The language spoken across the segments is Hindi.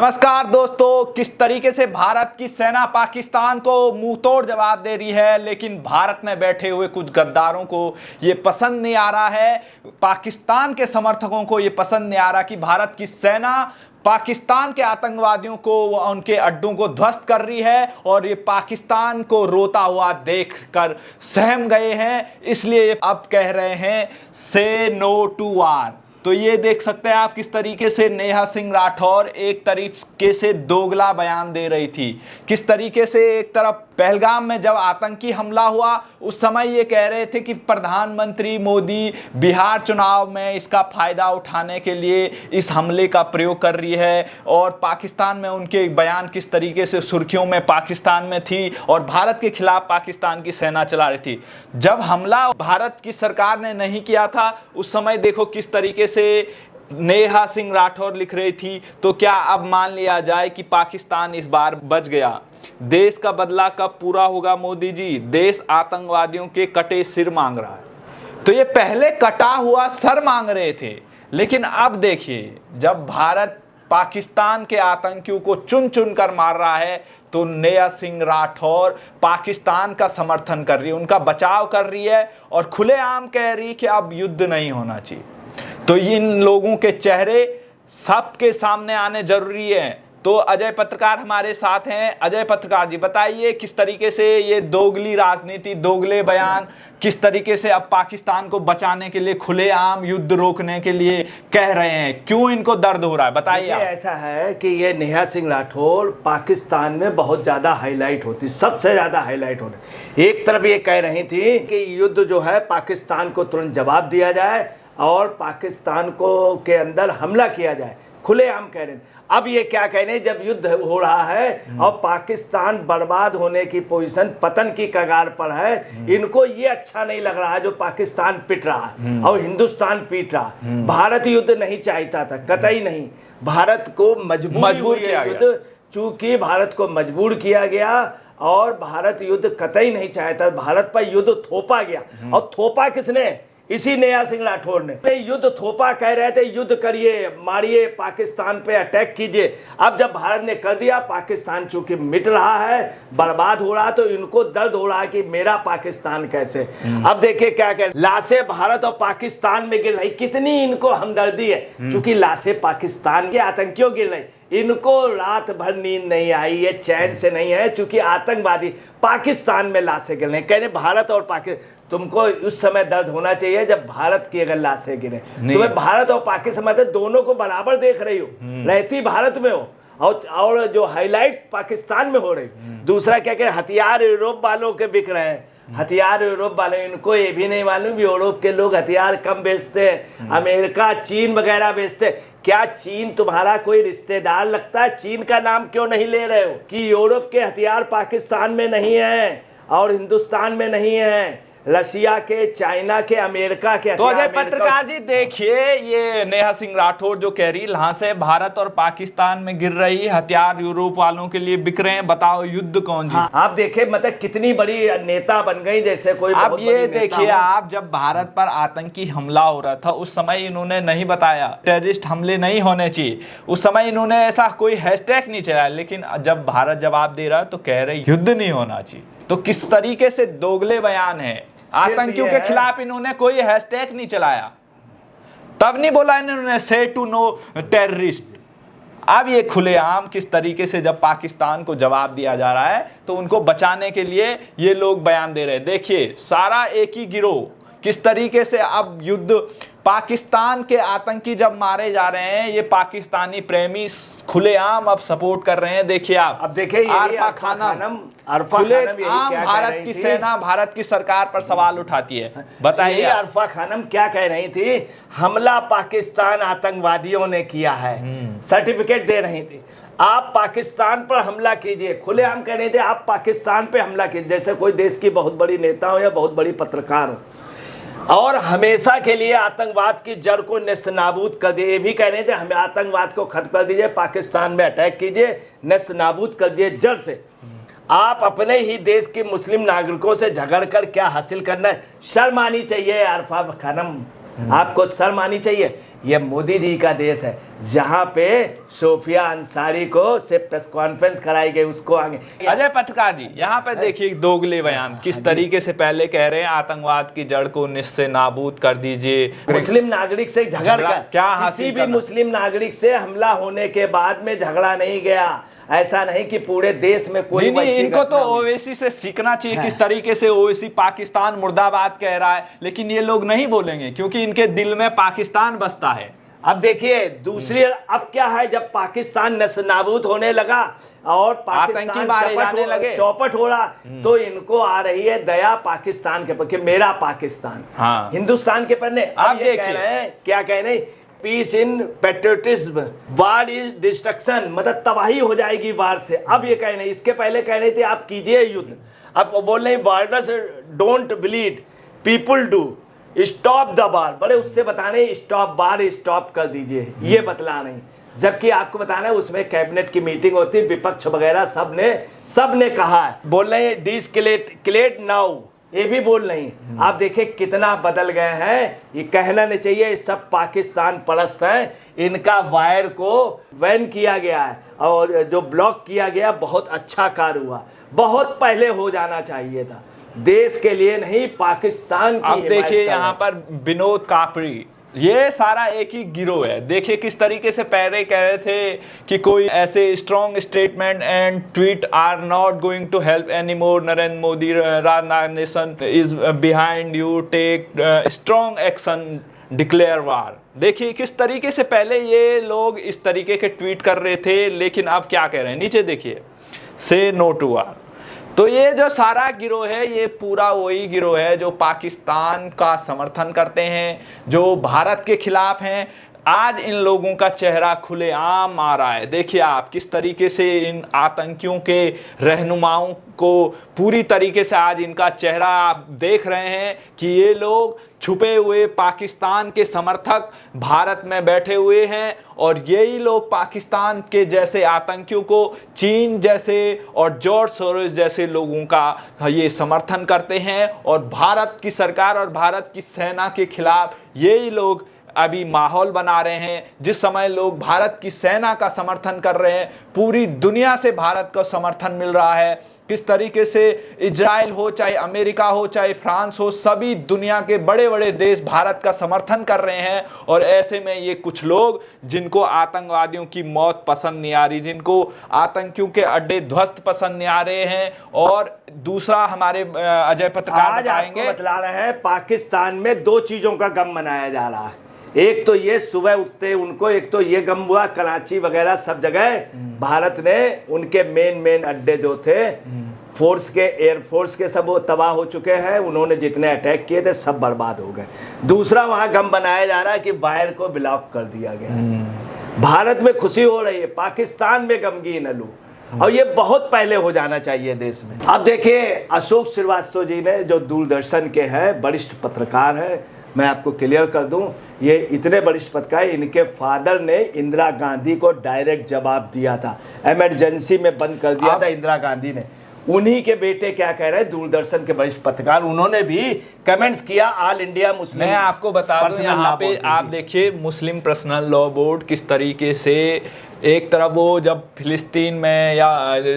नमस्कार दोस्तों, किस तरीके से भारत की सेना पाकिस्तान को मुंहतोड़ जवाब दे रही है, लेकिन भारत में बैठे हुए कुछ गद्दारों को ये पसंद नहीं आ रहा है। पाकिस्तान के समर्थकों को ये पसंद नहीं आ रहा कि भारत की सेना पाकिस्तान के आतंकवादियों को, उनके अड्डों को ध्वस्त कर रही है और ये पाकिस्तान को रोता हुआ देखकर सहम गए हैं। इसलिए अब कह रहे हैं से नो टू वार। तो ये देख सकते हैं आप किस तरीके से नेहा सिंह राठौर एक तरीके से दोगला बयान दे रही थी। किस तरीके से एक तरफ पहलगाम में जब आतंकी हमला हुआ उस समय ये कह रहे थे कि प्रधानमंत्री मोदी बिहार चुनाव में इसका फायदा उठाने के लिए इस हमले का प्रयोग कर रही है, और पाकिस्तान में उनके बयान किस तरीके से सुर्खियों में पाकिस्तान में थी और भारत के खिलाफ पाकिस्तान की सेना चला रही थी। जब हमला भारत की सरकार ने नहीं किया था उस समय देखो किस तरीके से नेहा सिंह राठौर लिख रही थी। तो क्या अब मान लिया जाए कि पाकिस्तान इस बार बच गया? देश का बदला कब पूरा होगा मोदी जी? देश आतंकवादियों के कटे सिर मांग रहा है। तो ये पहले कटा हुआ सर मांग रहे थे, लेकिन अब देखिए जब भारत पाकिस्तान के आतंकियों को चुन चुन कर मार रहा है तो नेहा सिंह राठौर पाकिस्तान का समर्थन कर रही है, उनका बचाव कर रही है और खुलेआम कह रही कि अब युद्ध नहीं होना चाहिए। तो इन लोगों के चेहरे सबके सामने आने जरूरी है। तो अजय पत्रकार हमारे साथ हैं। अजय पत्रकार जी, बताइए किस तरीके से ये दोगली राजनीति, दोगले बयान किस तरीके से अब पाकिस्तान को बचाने के लिए, खुलेआम युद्ध रोकने के लिए कह रहे हैं? क्यों इनको दर्द हो रहा है, बताइए आप। ऐसा है कि ये नेहा सिंह राठौर पाकिस्तान में बहुत ज़्यादा हाईलाइट होती, सबसे ज़्यादा हाईलाइट होती। एक तरफ ये कह रही थी कि युद्ध जो है पाकिस्तान को तुरंत जवाब दिया जाए और पाकिस्तान को के अंदर हमला किया जाए, खुलेआम कह रहे थे। अब ये क्या कह रहे हैं, जब युद्ध हो रहा है और पाकिस्तान बर्बाद होने की पोजीशन, पतन की कगार पर है, इनको ये अच्छा नहीं लग रहा है जो पाकिस्तान पिट रहा है और हिंदुस्तान पीट रहा। भारत युद्ध नहीं चाहता था, कतई नहीं। भारत को मजबूर किया युद्ध, चूंकि भारत को मजबूर किया गया और भारत युद्ध कतई नहीं चाहता। भारत पर युद्ध थोपा गया, और थोपा किसने? इसी नेहा सिंह राठौर ने युद्ध थोपा। कह रहे थे युद्ध करिए, मारिए, पाकिस्तान पे अटैक कीजिए। अब जब भारत ने कर दिया, पाकिस्तान चूंकि मिट रहा है, बर्बाद हो रहा है, तो इनको दर्द हो रहा है कि मेरा पाकिस्तान कैसे। अब देखिए क्या कह, लाशें भारत और पाकिस्तान में गिर रही, कितनी इनको हमदर्दी है। चूंकि लाशें पाकिस्तान के आतंकियों गिर रही, इनको रात भर नींद नहीं आई, ये चैन से नहीं है, चूंकि आतंकवादी पाकिस्तान में लाशें गिर रही। कह रहे भारत और पाकिस्तान, तुमको उस समय दर्द होना चाहिए जब भारत की अगर लाशें गिरे। तुम्हें भारत और पाकिस्तान दोनों को बराबर देख रही हो, रहती भारत में हो और जो हाईलाइट पाकिस्तान में हो रही। दूसरा क्या कह रहे, हथियार यूरोप वालों के बिक रहे हैं। हथियार यूरोप वाले, इनको ये भी नहीं मालूम यूरोप के लोग हथियार कम बेचते हैं, अमेरिका, चीन वगैरह बेचते। क्या चीन तुम्हारा कोई रिश्तेदार लगता है? चीन का नाम क्यों नहीं ले रहे हो कि यूरोप के हथियार पाकिस्तान में नहीं है और हिंदुस्तान में नहीं है, रशिया के, चाइना के, अमेरिका के। तो अजय पत्रकार जी देखिए, ये नेहा सिंह राठौर जो कह रही यहाँ से भारत और पाकिस्तान में गिर रही हथियार यूरोप वालों के लिए बिक रहे हैं, बताओ युद्ध कौन जी? आप देखिए, मतलब कितनी बड़ी नेता बन गई, जैसे कोई। अब ये देखिए आप, जब भारत पर आतंकी हमला हो रहा था उस समय इन्होंने नहीं बताया टेररिस्ट हमले नहीं होने चाहिए, उस समय इन्होंने ऐसा कोई हैशटैग नहीं चलाया। लेकिन जब भारत जवाब दे रहा तो कह रहे युद्ध नहीं होना चाहिए। तो किस तरीके से दोगले बयान है। आतंकियों के खिलाफ इन्होंने कोई हैशटैग नहीं चलाया, तब नहीं बोला इन्होंने से टू नो टेररिस्ट। अब ये खुलेआम किस तरीके से जब पाकिस्तान को जवाब दिया जा रहा है तो उनको बचाने के लिए ये लोग बयान दे रहे हैं। देखिए सारा एक ही गिरोह किस तरीके से अब युद्ध, पाकिस्तान के आतंकी जब मारे जा रहे हैं, ये पाकिस्तानी प्रेमी खुलेआम अब सपोर्ट कर रहे हैं। देखिए आप, अब देखिए अरफा खानम भारत की सेना, भारत की सरकार पर सवाल उठाती है। बताइए अरफा खानम क्या कह रही थी? हमला पाकिस्तान आतंकवादियों ने किया है, सर्टिफिकेट दे रही थी। आप पाकिस्तान पर हमला कीजिए, खुलेआम कह रहे थे आप पाकिस्तान पे हमला कीजिए, जैसे कोई देश की बहुत बड़ी नेता हो या बहुत बड़ी पत्रकार हो, और हमेशा के लिए आतंकवाद की जड़ को नेस्तनाबूद कर दिए। ये भी कह रहे थे हमें आतंकवाद को खत्म कर दीजिए, पाकिस्तान में अटैक कीजिए, नेस्तनाबूद कर दिए जड़ से। आप अपने ही देश के मुस्लिम नागरिकों से झगड़ कर क्या हासिल करना है? शर्म आनी चाहिए अरफा खानम, आपको शर्म आनी चाहिए। यह मोदी जी का देश है, जहां पे सोफिया अंसारी को से प्रेस कॉन्फ्रेंस कराई गई, उसको आगे अजय पत्रकार जी यहाँ पे देखिए दोगले बयान किस तरीके से पहले कह रहे हैं आतंकवाद की जड़ को निश्चय नाबूद कर दीजिए, मुस्लिम नागरिक से झगड़ कर क्या किसी हासिल भी करना? मुस्लिम नागरिक से हमला होने के बाद में झगड़ा नहीं गया। ऐसा नहीं कि पूरे देश में कोई नहीं, वैसी इनको तो घटना हुई। ओवैसी से सीखना चाहिए किस तरीके से ओवैसी पाकिस्तान मुर्दाबाद कह रहा है, लेकिन ये लोग नहीं बोलेंगे क्योंकि इनके दिल में पाकिस्तान बसता है। अब देखिए दूसरी, अब क्या है, जब पाकिस्तान नस्तानाबूद होने लगा और आतंकी मारे जाने लगे, चौपट हो रहा, तो इनको आ रही है दया पाकिस्तान के पर कि मेरा पाकिस्तान, हाँ। हिंदुस्तान के पर नहीं। आप अब ये कह देखिए। रहे हैं, क्या कह रहे हैं, peace in patriotism, war is destruction, मतलब तबाही हो जाएगी वार से। अब ये कह रहे हैं, इसके पहले कह रहे थे आप कीजिए युद्ध, अब वो बोल रहे हैं warders don't bleed people do, stop the war. बड़े उससे बताने स्टॉप वार, स्टॉप कर दीजिए, ये बतला नहीं। जबकि आपको बताना है उसमें कैबिनेट की मीटिंग होती है, विपक्ष वगैरह सब ने कहा है, बोल रहे हैं डिस्केलेट नाउ, ये भी बोल रही हैं। आप देखिए कितना बदल गए हैं। ये कहना नहीं चाहिए, ये सब पाकिस्तान परस्त हैं। इनका वायर को बैन किया गया है और जो ब्लॉक किया गया, बहुत अच्छा कार्य हुआ, बहुत पहले हो जाना चाहिए था, देश के लिए नहीं पाकिस्तान की। अब देखिए यहाँ पर विनोद कापड़ी, ये सारा एक ही गिरोह है। देखिए किस तरीके से पहले कह रहे थे कि कोई ऐसे strong statement and tweet are not going to help any more, Narendra Modi nation is behind you, take strong action, declare war. देखिए किस तरीके से पहले ये लोग इस तरीके के ट्वीट कर रहे थे, लेकिन अब क्या कह रहे हैं, नीचे देखिए, से नो टू वार। तो ये जो सारा गिरोह है, ये पूरा वही गिरोह है जो पाकिस्तान का समर्थन करते हैं, जो भारत के खिलाफ हैं। आज इन लोगों का चेहरा खुलेआम आ रहा है। देखिए आप किस तरीके से इन आतंकियों के रहनुमाओं को पूरी तरीके से आज इनका चेहरा आप देख रहे हैं कि ये लोग छुपे हुए पाकिस्तान के समर्थक भारत में बैठे हुए हैं, और यही लोग पाकिस्तान के जैसे आतंकियों को, चीन जैसे और जॉर्ज सोरोस जैसे लोगों का ये समर्थन करते हैं, और भारत की सरकार और भारत की सेना के खिलाफ यही लोग अभी माहौल बना रहे हैं। जिस समय लोग भारत की सेना का समर्थन कर रहे हैं, पूरी दुनिया से भारत का समर्थन मिल रहा है। किस तरीके से इजराइल हो, चाहे अमेरिका हो, चाहे फ्रांस हो, सभी दुनिया के बड़े बड़े देश भारत का समर्थन कर रहे हैं। और ऐसे में ये कुछ लोग जिनको आतंकवादियों की मौत पसंद नहीं आ रही, जिनको आतंकियों के अड्डे ध्वस्त पसंद नहीं आ रहे हैं, और दूसरा हमारे अजय पत्रकार बताएंगे, बतला रहे हैं पाकिस्तान में दो चीजों का गम मनाया जा रहा है। एक तो ये सुबह उठते उनको, एक तो ये गम हुआ कराची वगैरह सब जगह भारत ने उनके मेन अड्डे जो थे फोर्स के, एयरफोर्स के, सब वो तबाह हो चुके हैं। उन्होंने जितने अटैक किए थे सब बर्बाद हो गए। दूसरा वहां गम बनाया जा रहा है कि वायर को ब्लॉक कर दिया गया। भारत में खुशी हो रही है, पाकिस्तान में गमगीन आलू, और ये बहुत पहले हो जाना चाहिए देश में। अब देखिए अशोक श्रीवास्तव जी ने, जो दूरदर्शन के हैं, वरिष्ठ पत्रकार हैं, मैं आपको क्लियर कर दूं, ये इतने वरिष्ठ पत्रकार, इनके फादर ने इंदिरा गांधी को डायरेक्ट जवाब दिया था, इमरजेंसी में बंद कर दिया था इंदिरा गांधी ने। उन्हीं के बेटे क्या कह रहे हैं, दूरदर्शन के वरिष्ठ पत्रकार, उन्होंने भी कमेंट्स किया ऑल इंडिया मुस्लिम। मैं आपको बता दूं यहाँ पे आप देखिए मुस्लिम पर्सनल लॉ बोर्ड किस तरीके से, एक तरफ वो जब फिलिस्तीन में या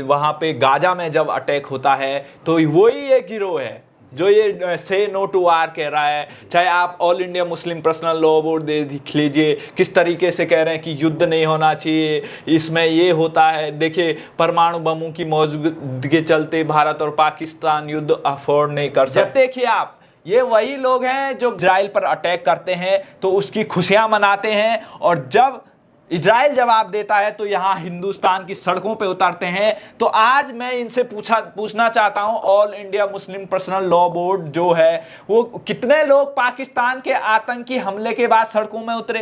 वहाँ पे गाजा में जब अटैक होता है, तो वही एक गिरोह है जो ये से नो टू वार कह रहा है। चाहे आप all India Muslim personal law board देख लीजिए, किस तरीके से कह रहे हैं कि युद्ध नहीं होना चाहिए, इसमें ये होता है। देखिए परमाणु बमों की मौजूदगी के चलते भारत और पाकिस्तान युद्ध अफोर्ड नहीं कर सकते। देखिए आप, ये वही लोग हैं जो इजराइल पर अटैक करते हैं तो उसकी खुशियां मनाते हैं, और जब इजराइल जवाब देता है तो यहां हिंदुस्तान की सड़कों पे उतरते हैं। तो आज मैं इनसे पूछना चाहता हूं, all India Muslim personal law board जो है, वो कितने लोग पाकिस्तान के आतंकी हमले के बाद सड़कों में उतरे,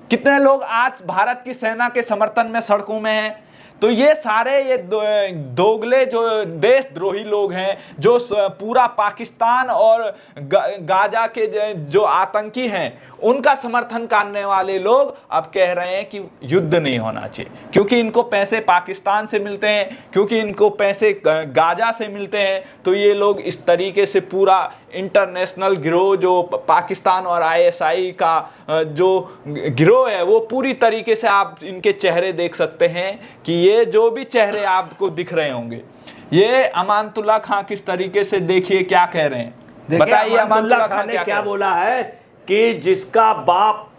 कितने लोग आज भारत की सेना के समर्थन में सड़कों में हैं। तो ये सारे ये दोगले जो देशद्रोही लोग हैं, जो पूरा पाकिस्तान और गाजा के जो आतंकी हैं उनका समर्थन करने वाले लोग अब कह रहे हैं कि युद्ध नहीं होना चाहिए, क्योंकि इनको पैसे पाकिस्तान से मिलते हैं, क्योंकि इनको पैसे गाजा से मिलते हैं। तो ये लोग इस तरीके से पूरा इंटरनेशनल गिरोह जो पाकिस्तान और आईएसआई का जो गिरोह है, वो पूरी तरीके से आप इनके चेहरे देख सकते हैं कि ये जो भी चेहरे आपको दिख रहे होंगे, ये अमानतुल्लाह खां किस तरीके से, देखिए क्या कह रहे हैं, बताइए अमानतुल्लाह खां ने क्या बोला है कि जिसका बाप,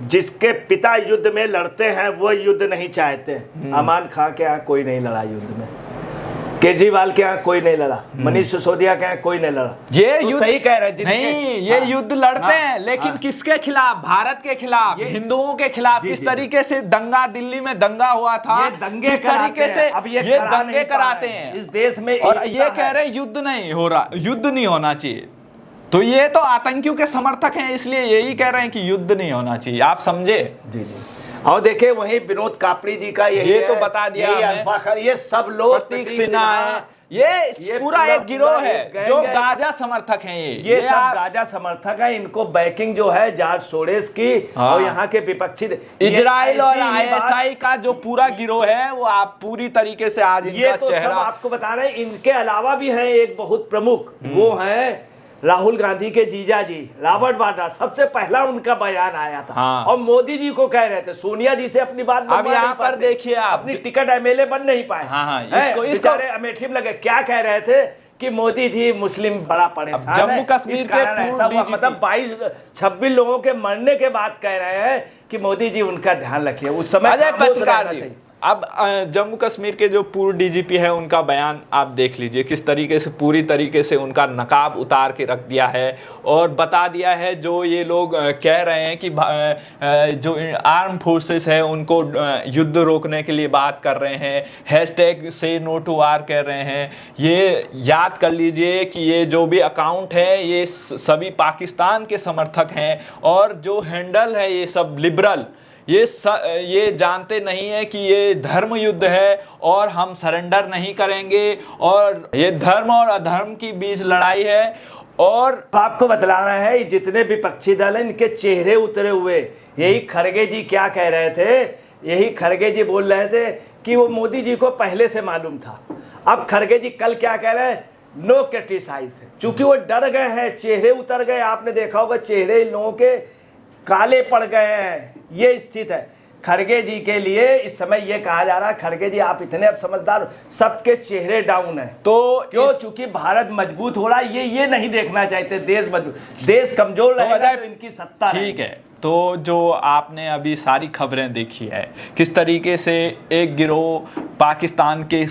जिसके पिता युद्ध में लड़ते हैं वो युद्ध नहीं चाहते। अमान खां के यहाँ कोई नहीं लड़ा युद्ध में, केजरीवाल के यहाँ कोई नहीं लड़ा, मनीष सिसोदिया के यहाँ कोई नहीं लड़ा। ये तो सही कह रहे हैं, नहीं, ये युद्ध लड़ते हैं, लेकिन किसके खिलाफ? भारत के खिलाफ, हिंदुओं के खिलाफ। किस तरीके से दंगा, दिल्ली में दंगा हुआ था, ये दंगे किस तरीके से अब ये दंगे कराते हैं इस देश में, और ये कह रहे हैं युद्ध नहीं हो रहा, युद्ध नहीं होना चाहिए। तो ये तो आतंकियों के समर्थक हैं, इसलिए यही कह रहे हैं कि युद्ध नहीं होना चाहिए। आप समझे? जी जी। और देखिए वही विनोद कापड़ी जी का यही ये तो बता दिया, ये सब लोग, प्रतीक सिन्हा है, ये पूरा एक गिरोह है जो गाजा समर्थक हैं। ये सब गाजा समर्थक हैं। इनको बैकिंग जो है जॉर्ज सोरेस की और यहाँ के विपक्षी इजराइल और आईएसआई का जो पूरा गिरोह है, वो आप पूरी तरीके से आज इनका तो चेहरा आपको बता रहे हैं। इनके अलावा भी हैं एक बहुत प्रमुख, वो है राहुल गांधी के जीजा जी रॉबर्ट वाड्रा। सबसे पहला उनका बयान आया था। और मोदी जी को कह रहे थे सोनिया जी से अपनी बात अब यहाँ पर देखिए, आप अपनी टिकट एमएलए बन नहीं पाए। इसको अमेठी में लगे, क्या कह रहे थे कि मोदी जी मुस्लिम बड़ा परेशान है। जम्मू कश्मीर के मतलब 22-26 लोगों के मरने के बाद कह रहे हैं कि मोदी जी उनका ध्यान रखिए। उस समय पत्रकार जी, अब जम्मू कश्मीर के जो पूर्व डीजीपी है उनका बयान आप देख लीजिए, किस तरीके से पूरी तरीके से उनका नकाब उतार के रख दिया है और बता दिया है जो ये लोग कह रहे हैं कि जो आर्म फोर्सेस है उनको युद्ध रोकने के लिए बात कर रहे हैं, हैशटैग से नो टू वार कह रहे हैं। ये याद कर लीजिए कि ये जो भी अकाउंट है ये सभी पाकिस्तान के समर्थक हैं, और जो हैंडल है ये सब लिबरल, ये जानते नहीं है कि ये धर्म युद्ध है और हम सरेंडर नहीं करेंगे, और ये धर्म और अधर्म की बीच लड़ाई है। और आपको बतलाना है जितने विपक्षी दल हैं इनके चेहरे उतरे हुए। यही खड़गे जी क्या कह रहे थे, यही खड़गे जी बोल रहे थे कि वो मोदी जी को पहले से मालूम था। अब खड़गे जी कल क्या कह रहे हैं, नो क्रिटिसाइज, चूंकि वो डर गए हैं, चेहरे उतर गए। आपने देखा होगा चेहरे इन लोगों के काले पड़ गए हैं, ये स्थिति है खड़गे जी के लिए। इस समय ये कहा जा रहा है खड़गे जी आप इतने अब समझदार, सबके चेहरे डाउन है। तो क्यों? चूंकि भारत मजबूत हो रहा है, ये नहीं देखना चाहते देश मजबूत, देश कमजोर रहेगा तो इनकी सत्ता। ठीक है, तो जो आपने अभी सारी खबरें देखी है, किस तरीके से एक गिरोह पाकिस्तान के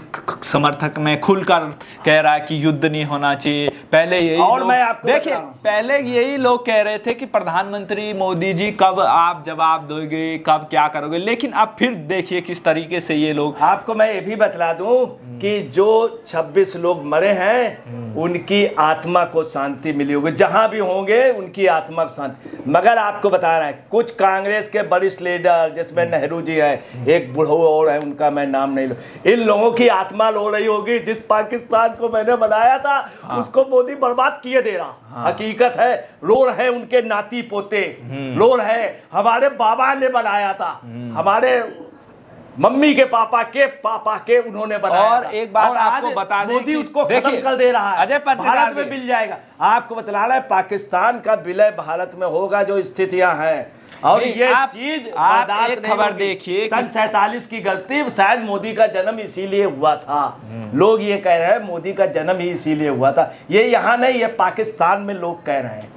समर्थक में खुलकर कह रहा है कि युद्ध नहीं होना चाहिए। पहले यही और मैं आपको देखिए, पहले यही लोग कह रहे थे कि प्रधानमंत्री मोदी जी कब आप जवाब दोगे, कब क्या करोगे, लेकिन अब फिर देखिए किस तरीके से ये लोग। आपको मैं ये भी बतला दूं कि जो 26 लोग मरे हैं उनकी आत्मा को शांति मिली होगी, जहां भी होंगे उनकी आत्मा को शांति। मगर आपको बता रहा है कुछ कांग्रेस के वरिष्ठ लीडर जिसमें नेहरू जी है, एक बुढ़ो और है, उनका मैं नाम नहीं, इन लोगों की आत्मा रो रही होगी जिस पाकिस्तान को मैंने बनाया था उसको मोदी बर्बाद किए दे रहा। हकीकत है, रो रहे उनके नाती पोते, रो रहे हमारे बाबा ने बनाया था, हमारे मम्मी के पापा के उन्होंने बनाया। और एक बात आपको बता दें, मोदी उसको खत्म कर दे रहा है। अजय भारत में मिल जाएगा। आपको बतलाना है पाकिस्तान का विलय भारत में होगा जो स्थितियां हैं, और ये चीज आप एक खबर देखिए, सन 47 की गलती, शायद मोदी का जन्म इसीलिए हुआ था। लोग ये कह रहे हैं मोदी का जन्म ही इसीलिए हुआ था। ये यहाँ नहीं, ये पाकिस्तान में लोग कह रहे हैं।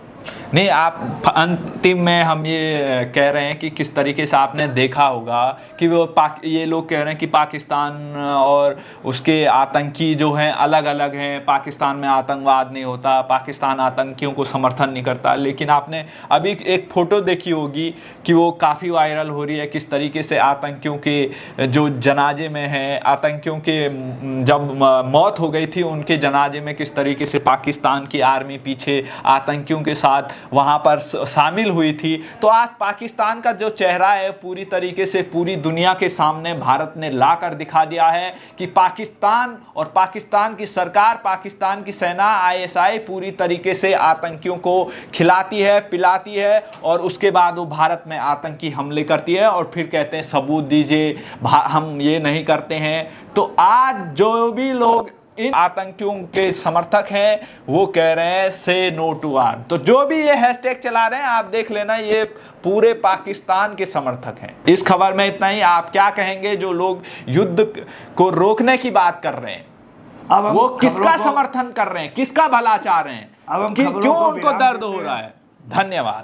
नहीं, आप अंतिम में हम ये कह रहे हैं कि किस तरीके से आपने देखा होगा कि वो ये लोग कह रहे हैं कि पाकिस्तान और उसके आतंकी जो हैं अलग अलग हैं, पाकिस्तान में आतंकवाद नहीं होता, पाकिस्तान आतंकियों को समर्थन नहीं करता। लेकिन आपने अभी एक फ़ोटो देखी होगी कि वो काफ़ी वायरल हो रही है, किस तरीके से आतंकियों के जो जनाजे में हैं, आतंकियों के जब मौत हो गई थी उनके जनाजे में किस तरीके से पाकिस्तान की आर्मी पीछे आतंकियों के साथ वहाँ पर शामिल हुई थी। तो आज पाकिस्तान का जो चेहरा है पूरी तरीके से पूरी दुनिया के सामने भारत ने ला कर दिखा दिया है कि पाकिस्तान और पाकिस्तान की सरकार, पाकिस्तान की सेना ISI पूरी तरीके से आतंकियों को खिलाती है, पिलाती है और उसके बाद वो भारत में आतंकी हमले करती है और फिर कहते हैं सबूत दीजिए, हम ये नहीं करते हैं। तो आज जो भी लोग इन आतंकियों के समर्थक हैं वो कह रहे हैं से नो टू वार। तो जो भी ये हैशटैग चला रहे हैं आप देख लेना, ये पूरे पाकिस्तान के समर्थक हैं। इस खबर में इतना ही। आप क्या कहेंगे जो लोग युद्ध को रोकने की बात कर रहे हैं, वो किसका समर्थन कर रहे हैं, किसका भला चाह रहे हैं, क्यों उनको दर्द हो रहा है? धन्यवाद।